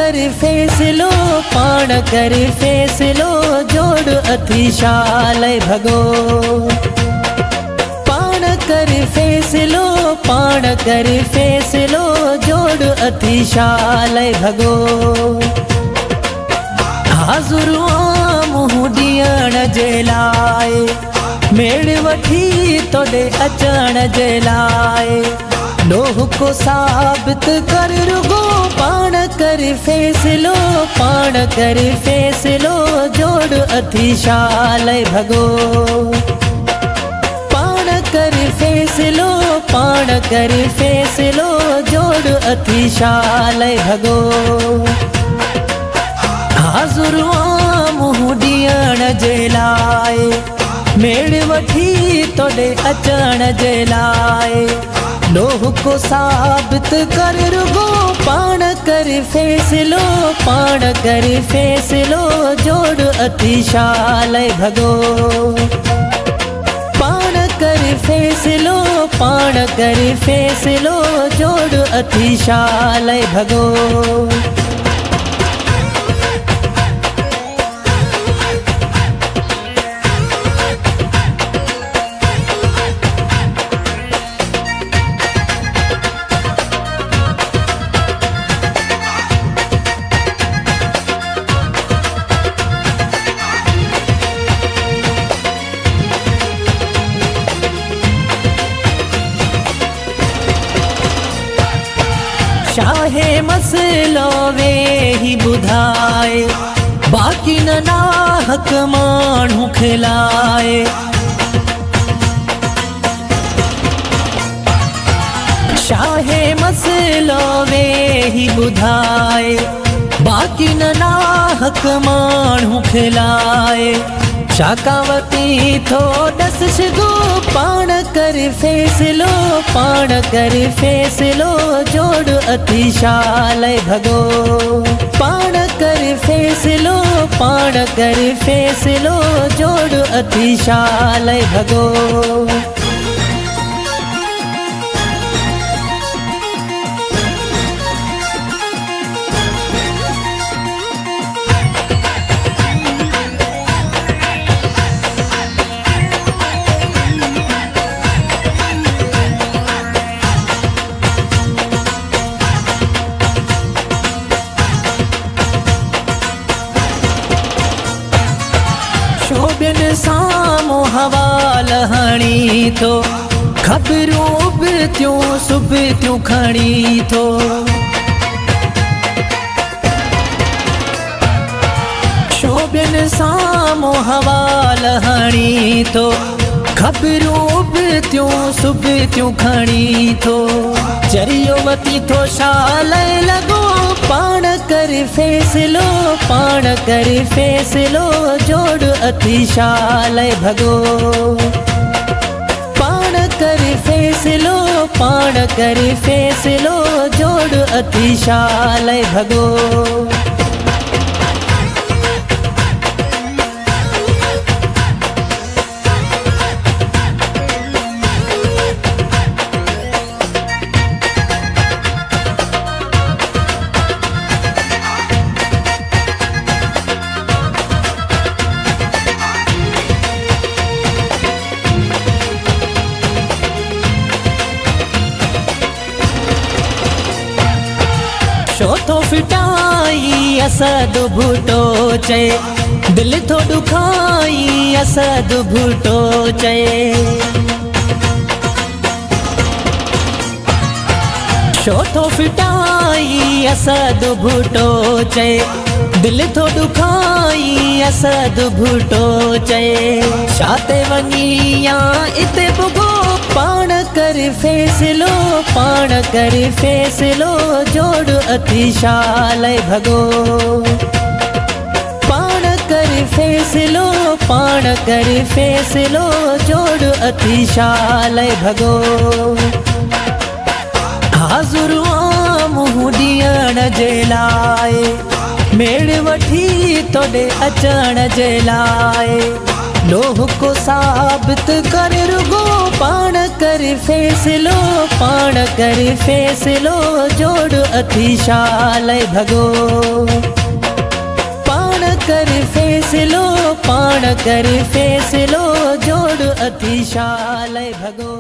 कर फैसलो पाण कर फैसलो जोड़ अथी शाले भगो पाण कर फैसलो पाण कर फैसलो जोड़ अथी शाले भगो हाज़ुर मुँह ॾियण जे लाइ मेड़ वठी तोॾे अचण जे लाइ लोह को साबित कर रुगो पाण कर फैसलो पाण कर फैसलो जोड़ अथी शाले भगो पाण कर फैसलो पाण कर फैसलो जोड़ अथी शाले भगो हाज़ुर मुँह ॾियण जे लाइ मेड़ वठी तोॾे अचण जे लाइ लोह को साबित कर रुगो पाण कर फैसलो पाण कर फैसलो जोड़ अथी शाले भगो पाण कर फैसलो पाण कर फैसलो जोड़ अथी शाले भगो शाहे मसलो वे ही बुधाए बाकी न नाहक माण्हू खिलाए शाहे मसलो वे ही बुधाए बाकी न नाहक माण्हू खिलाए शाकावती थो दस शिगो पाण कर फैसलो पाण कर फैसलो जोड़ अथी शाले भगो पाण कर फैसलो पाण कर फैसलो जोड़ अथी शाले भगो शोभन सामो हवाल हणी थो खबरूं बि थियूं सुब थियूं खणी थो शोभन सामो हवाल हणी थो खबरूं बि थियूं सुब थियूं खणी थो चरियो वती थो शाले लॻो पाण कर फैसलो पाण कर फैसलो जोड़ अथी शाले भगो पाण कर फैसलो पाण कर फैसलो जोड़ अथी शाले भगो शो थो फिटाई असद भूटो चए दिल थो दुखाई असद भूटो चए शो थो फिटाई असद भूटो चए दिल थो दुखाई असद भूटो चए शाते वञी या इते भुगो पाण कर फैसलो पाण कर फैसलो जोड़ अथी शाले भगो पाण कर फैसलो पाण कर फैसलो जोड़ अथी शाले भगो हाज़ुर मुँह ॾियण जे लाइ मेड़ वठी तोॾे अचण जे लाइ लोह को को साबित कर रुगो पाण कर फैसलो, पाण कर फैसलो जोड़ अतिशाल भगो। पाण कर फैसलो, पाण कर फैसलो जोड़ अतिशाल भगो।